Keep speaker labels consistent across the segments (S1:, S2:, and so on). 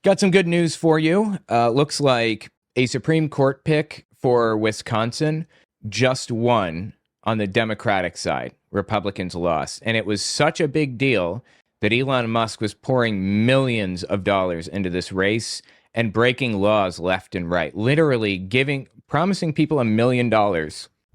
S1: Got some good news for you. Looks like a Supreme Court pick for Wisconsin just won on the Democratic side. Republicans lost. And it was such a big deal that Elon Musk was pouring millions of dollars into this race and breaking laws left and right, literally promising people $1 million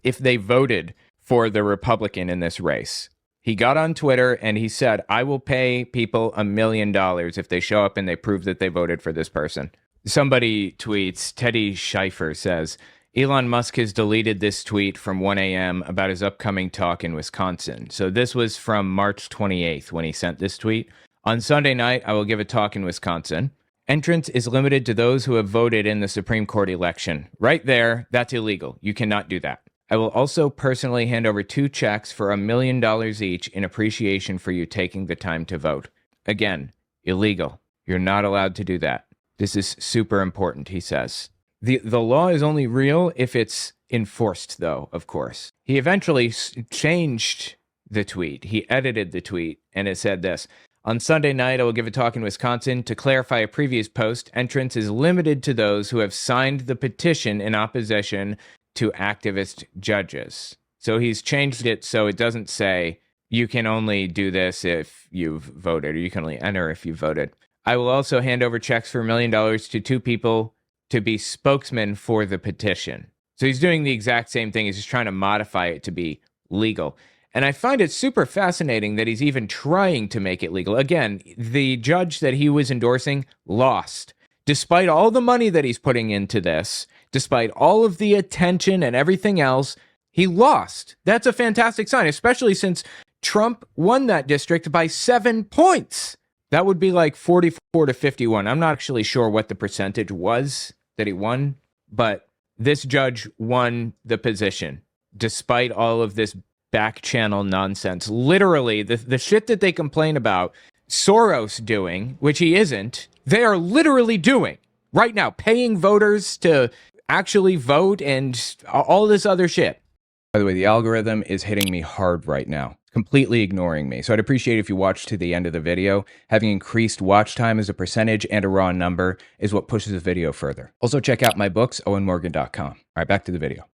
S1: if they voted for the Republican in this race. He got on Twitter and he said, I will pay people $1 million if they show up and they prove that they voted for this person. Somebody tweets, Teddy Schleifer says, Elon Musk has deleted this tweet from 1 a.m. about his upcoming talk in Wisconsin. So this was from March 28th when he sent this tweet. On Sunday night, I will give a talk in Wisconsin. Entrance is limited to those who have voted in the Supreme Court election. Right there, that's illegal. You cannot do that. I will also personally hand over 2 checks for $1 million each in appreciation for you taking the time to vote. Again, illegal. You're not allowed to do that. This is super important, he says. The law is only real if it's enforced, though, of course. He eventually changed the tweet. He edited the tweet, and it said this. On Sunday night, I will give a talk in Wisconsin. To clarify a previous post, entrance is limited to those who have signed the petition in opposition to activist judges. So he's changed it so it doesn't say you can only do this if you've voted, or you can only enter if you voted. I will also hand over checks for $1 million to 2 people to be spokesmen for the petition. So he's doing the exact same thing. He's just trying to modify it to be legal. And I find it super fascinating that he's even trying to make it legal. Again, the judge that he was endorsing lost. Despite all the money that he's putting into this, despite all of the attention and everything else, he lost. That's a fantastic sign, especially since Trump won that district by 7 points. That would be like 44 to 51. I'm not actually sure what the percentage was that he won, but this judge won the position despite all of this back channel nonsense. Literally, the shit that they complain about Soros doing, which he isn't, they are literally doing right now, paying voters to actually vote and all this other shit. By the way, the algorithm is hitting me hard right now, completely ignoring me. So I'd appreciate if you watch to the end of the video. Having increased watch time as a percentage and a raw number is what pushes the video further. Also check out my books, owenmorgan.com. All right, back to the video.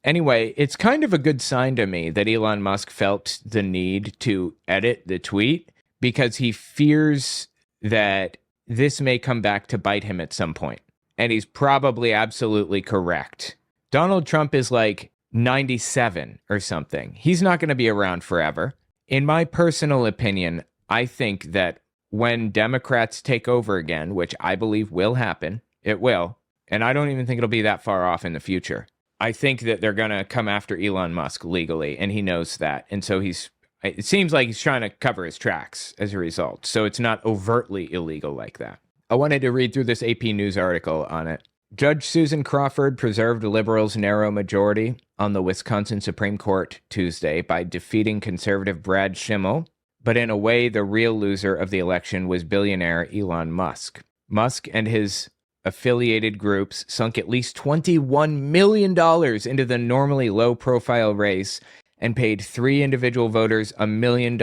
S1: Anyway, it's kind of a good sign to me that Elon Musk felt the need to edit the tweet because he fears that this may come back to bite him at some point. And he's probably absolutely correct. Donald Trump is like 97 or something. He's not going to be around forever. In my personal opinion, I think that when Democrats take over again, which I believe will happen, it will, and I don't even think it'll be that far off in the future. I think that they're going to come after Elon Musk legally, and he knows that. And so it seems like he's trying to cover his tracks as a result. So it's not overtly illegal like that. I wanted to read through this AP News article on it. Judge Susan Crawford preserved liberals' narrow majority on the Wisconsin Supreme Court Tuesday by defeating conservative Brad Schimmel, but in a way, the real loser of the election was billionaire Elon Musk. Musk and his affiliated groups sunk at least $21 million into the normally low-profile race and paid 3 individual voters $1 million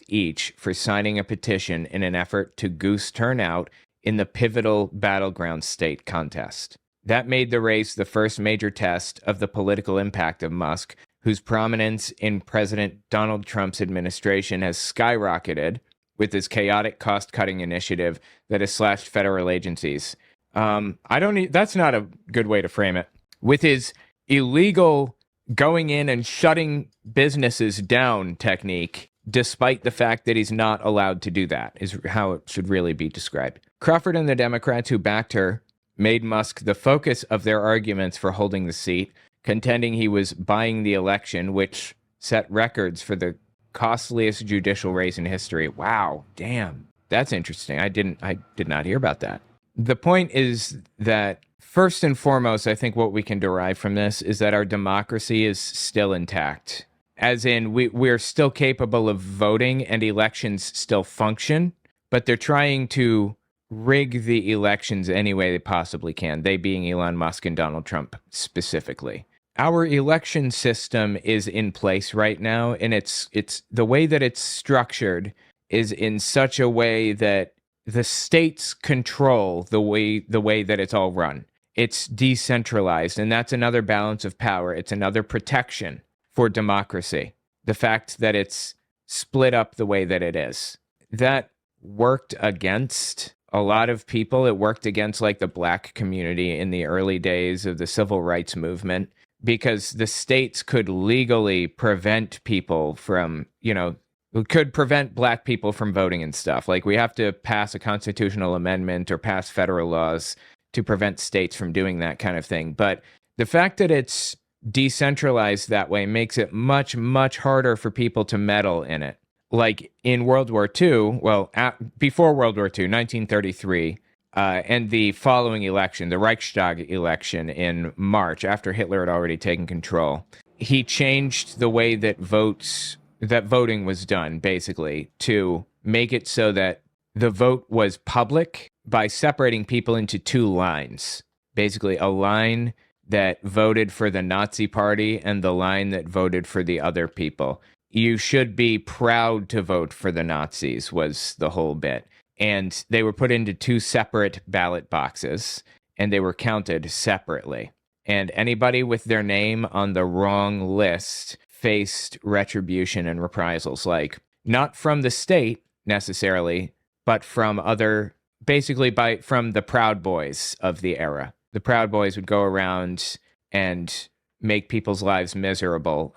S1: each for signing a petition in an effort to goose turnout in the pivotal battleground state contest. That made the race the first major test of the political impact of Musk, whose prominence in President Donald Trump's administration has skyrocketed with his chaotic cost-cutting initiative that has slashed federal agencies. That's not a good way to frame it. With his illegal going in and shutting businesses down technique, despite the fact that he's not allowed to do that, is how it should really be described. Crawford and the Democrats who backed her made Musk the focus of their arguments for holding the seat, contending he was buying the election, which set records for the costliest judicial race in history. Wow, damn. That's interesting. I did not hear about that. The point is that, first and foremost, I think what we can derive from this is that our democracy is still intact. As in, we're still capable of voting and elections still function, but they're trying to rig the elections any way they possibly can, they being Elon Musk and Donald Trump specifically. Our election system is in place right now, and it's the way that it's structured is in such a way that the states control the way that it's all run. It's decentralized, and that's another balance of power. It's another protection for democracy. The fact that it's split up the way that it is. That worked against a lot of people. It worked against like the black community in the early days of the civil rights movement, because the states could legally prevent people from, could prevent black people from voting and stuff. Like, we have to pass a constitutional amendment or pass federal laws to prevent states from doing that kind of thing. But the fact that it's decentralized that way makes it much, much harder for people to meddle in it. Like in World War II, before World War II, 1933, and the following election, the Reichstag election in March, after Hitler had already taken control, he changed the way that voting was done, basically, to make it so that the vote was public by separating people into two lines. Basically, a line that voted for the Nazi Party and the line that voted for the other people. You should be proud to vote for the Nazis, was the whole bit. And they were put into two separate ballot boxes, and they were counted separately. And anybody with their name on the wrong list faced retribution and reprisals, like not from the state necessarily, but from from the Proud Boys of the era. The Proud Boys would go around and make people's lives miserable,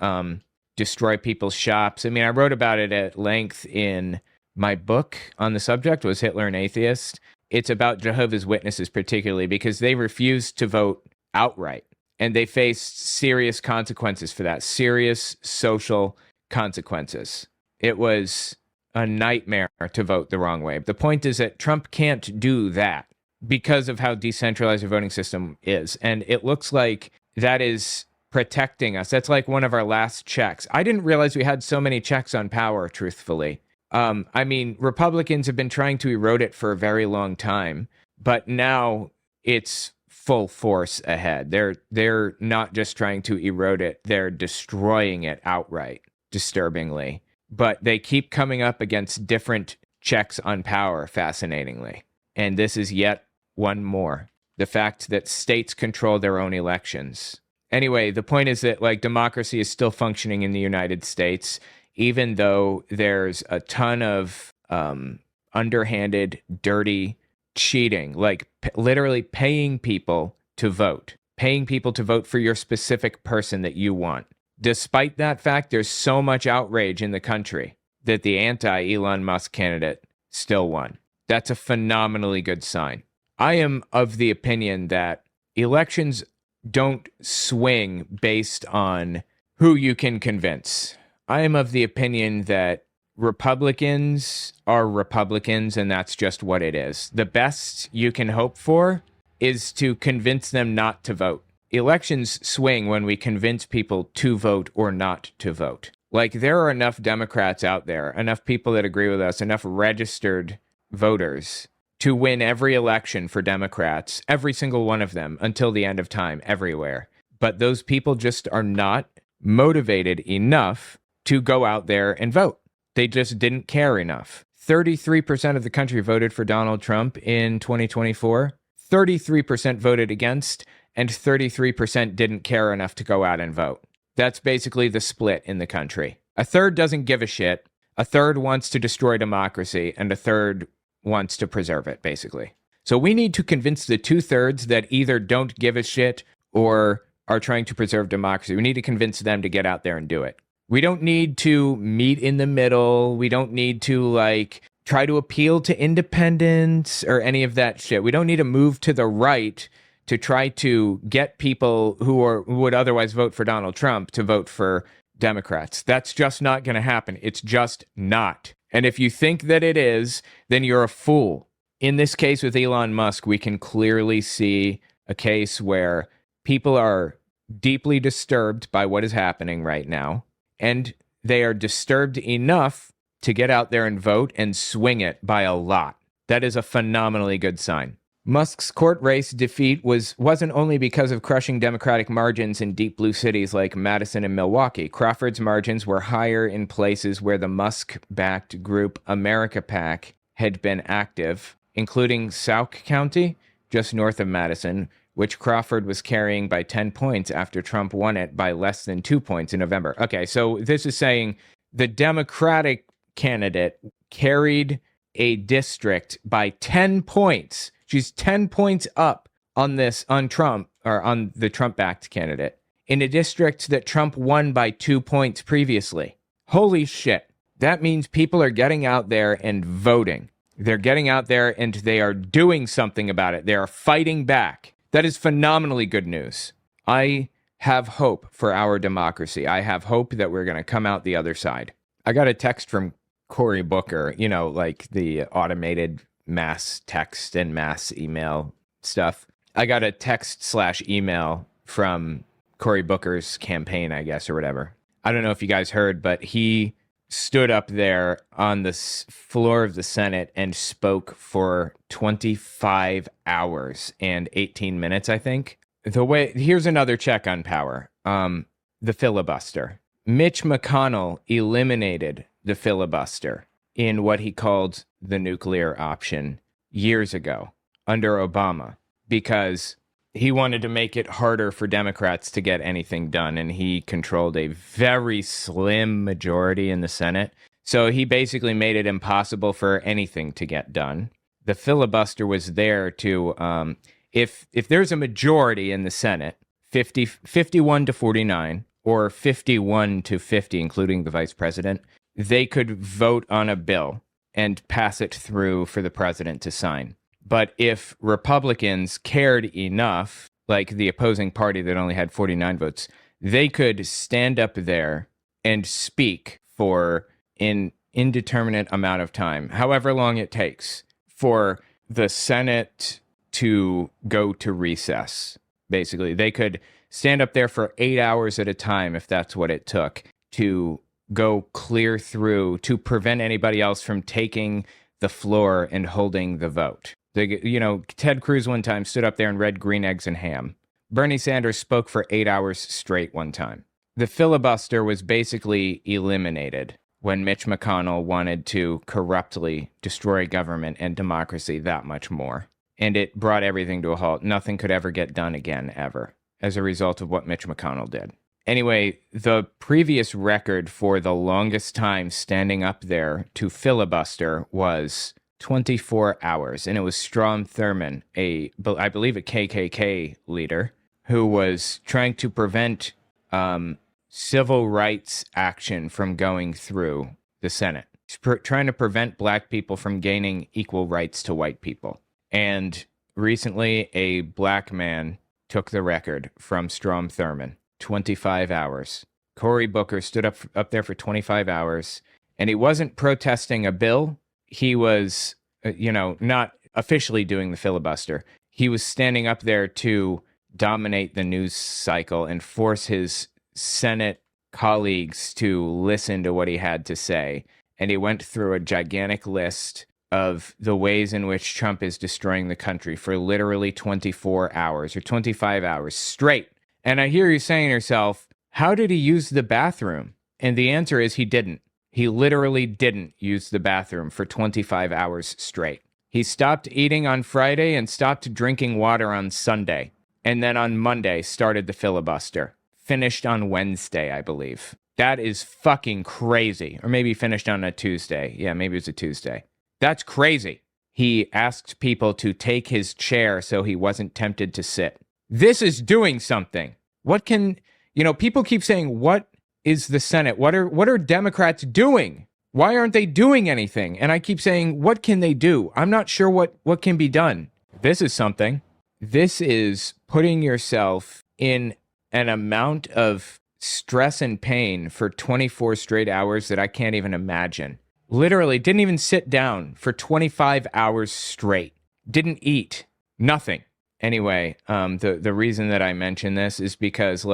S1: destroy people's shops. I mean, I wrote about it at length in my book on the subject, was Hitler an Atheist? It's about Jehovah's Witnesses particularly, because they refused to vote outright, and they faced serious consequences for that, serious social consequences. It was a nightmare to vote the wrong way. The point is that Trump can't do that because of how decentralized the voting system is, and it looks like that is protecting us. That's like one of our last checks. I didn't realize we had so many checks on power, truthfully. I mean, Republicans have been trying to erode it for a very long time, but now it's full force ahead. They're not just trying to erode it, they're destroying it outright, disturbingly. But they keep coming up against different checks on power, fascinatingly. And this is yet one more. The fact that states control their own elections. Anyway, the point is that like democracy is still functioning in the United States, even though there's a ton of underhanded, dirty cheating, like literally paying people to vote for your specific person that you want. Despite that fact, there's so much outrage in the country that the anti-Elon Musk candidate still won. That's a phenomenally good sign. I am of the opinion that elections don't swing based on who you can convince. I am of the opinion that Republicans are Republicans, and that's just what it is. The best you can hope for is to convince them not to vote. Elections swing when we convince people to vote or not to vote. Like, there are enough Democrats out there, enough people that agree with us, enough registered voters to win every election for Democrats, every single one of them, until the end of time, everywhere. But those people just are not motivated enough to go out there and vote. They just didn't care enough. 33% of the country voted for Donald Trump in 2024. 33% voted against, and 33% didn't care enough to go out and vote. That's basically the split in the country. A third doesn't give a shit, a third wants to destroy democracy, and a third wants to preserve it, basically. So we need to convince the 2/3 that either don't give a shit or are trying to preserve democracy. We need to convince them to get out there and do it. We don't need to meet in the middle. We don't need to, try to appeal to independents or any of that shit. We don't need to move to the right to try to get people who would otherwise vote for Donald Trump to vote for Democrats. That's just not going to happen. It's just not. And if you think that it is, then you're a fool. In this case with Elon Musk, we can clearly see a case where people are deeply disturbed by what is happening right now, and they are disturbed enough to get out there and vote and swing it by a lot. That is a phenomenally good sign. Musk's court race defeat wasn't only because of crushing Democratic margins in deep blue cities like Madison and Milwaukee. Crawford's margins were higher in places where the Musk-backed group America PAC had been active, including Sauk County, just north of Madison, which Crawford was carrying by 10 points after Trump won it by less than 2 points in November. Okay, so this is saying the Democratic candidate carried a district by 10 points. She's 10 points up on Trump, or on the Trump-backed candidate, in a district that Trump won by 2 points previously. Holy shit. That means people are getting out there and voting. They're getting out there and they are doing something about it. They are fighting back. That is phenomenally good news. I have hope for our democracy. I have hope that we're going to come out the other side. I got a text from Cory Booker, like the automated mass text and mass email stuff. I got a text/email from Cory Booker's campaign, I guess, or whatever. I don't know if you guys heard, but he stood up there on the floor of the Senate and spoke for 25 hours and 18 minutes, I think. Here's another check on power. The filibuster. Mitch McConnell eliminated the filibuster in what he called the nuclear option years ago under Obama, because he wanted to make it harder for Democrats to get anything done, and he controlled a very slim majority in the Senate. So he basically made it impossible for anything to get done. The filibuster was there to, if there's a majority in the Senate, 51 to 49, or 51 to 50, including the vice president, they could vote on a bill and pass it through for the president to sign. But if Republicans cared enough, like the opposing party that only had 49 votes, they could stand up there and speak for an indeterminate amount of time, however long it takes, for the Senate to go to recess. Basically, they could stand up there for 8 hours at a time, if that's what it took, to go clear through, to prevent anybody else from taking the floor and holding the vote. Ted Cruz one time stood up there and read Green Eggs and Ham. Bernie Sanders spoke for 8 hours straight one time. The filibuster was basically eliminated when Mitch McConnell wanted to corruptly destroy government and democracy that much more. And it brought everything to a halt. Nothing could ever get done again, ever, as a result of what Mitch McConnell did. Anyway, the previous record for the longest time standing up there to filibuster was 24 hours, and it was Strom Thurmond, I believe a KKK leader, who was trying to prevent civil rights action from going through the Senate. Trying to prevent black people from gaining equal rights to white people. And recently, a black man took the record from Strom Thurmond, 25 hours. Cory Booker stood up there for 25 hours, and he wasn't protesting a bill. He was, not officially doing the filibuster. He was standing up there to dominate the news cycle and force his Senate colleagues to listen to what he had to say. And he went through a gigantic list of the ways in which Trump is destroying the country for literally 24 hours or 25 hours straight. And I hear you saying to yourself, how did he use the bathroom? And the answer is he didn't. He literally didn't use the bathroom for 25 hours straight. He stopped eating on Friday and stopped drinking water on Sunday. And then on Monday started the filibuster. Finished on Wednesday, I believe. That is fucking crazy. Or maybe finished on a Tuesday. Yeah, maybe it was a Tuesday. That's crazy. He asked people to take his chair so he wasn't tempted to sit. This is doing something. People keep saying, what is the Senate? What are Democrats doing? Why aren't they doing anything? And I keep saying, what can they do? I'm not sure what can be done. This is something. This is putting yourself in an amount of stress and pain for 24 straight hours that I can't even imagine. Literally didn't even sit down for 25 hours straight. Didn't eat. Nothing. Anyway, the reason that I mention this is because,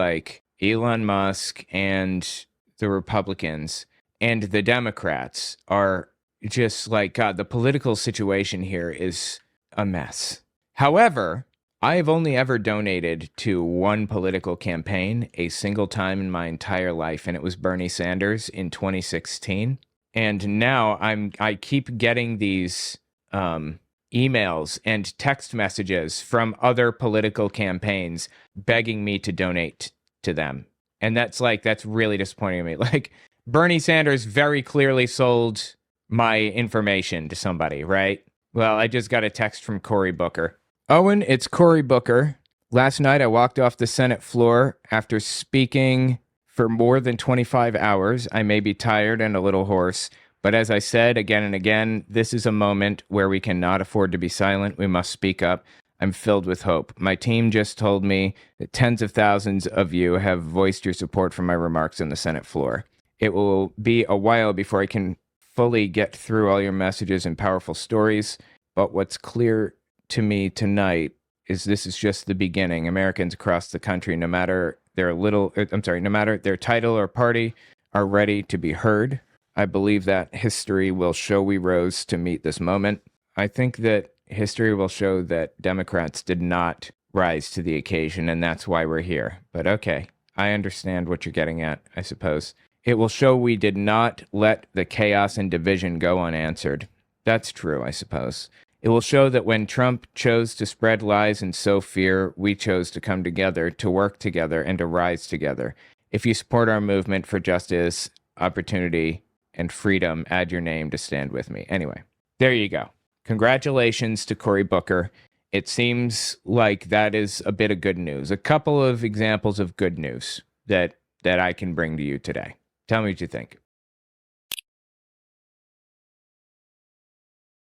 S1: Elon Musk and the Republicans and the Democrats are just God, the political situation here is a mess. However, I have only ever donated to one political campaign a single time in my entire life, and it was Bernie Sanders in 2016. And now I keep getting these emails emails and text messages from other political campaigns begging me to donate to them. And that's really disappointing to me. Like, Bernie Sanders very clearly sold my information to somebody, right? Well, I just got a text from Cory Booker. Owen, it's Cory Booker. Last night I walked off the Senate floor after speaking for more than 25 hours. I may be tired and a little hoarse, but as I said again and again, this is a moment where we cannot afford to be silent. We must speak up. I'm filled with hope. My team just told me that tens of thousands of you have voiced your support for my remarks on the Senate floor. It will be a while before I can fully get through all your messages and powerful stories, but what's clear to me tonight is this is just the beginning. Americans across the country, no matter no matter their title or party, are ready to be heard. I believe that history will show we rose to meet this moment. I think that history will show that Democrats did not rise to the occasion, and that's why we're here. But okay, I understand what you're getting at, I suppose. It will show we did not let the chaos and division go unanswered. That's true, I suppose. It will show that when Trump chose to spread lies and sow fear, we chose to come together, to work together, and to rise together. If you support our movement for justice, opportunity, and freedom, add your name to stand with me. Anyway, there you go. Congratulations to Cory Booker. It seems like that is a bit of good news. A couple of examples of good news that I can bring to you today. Tell me what you think.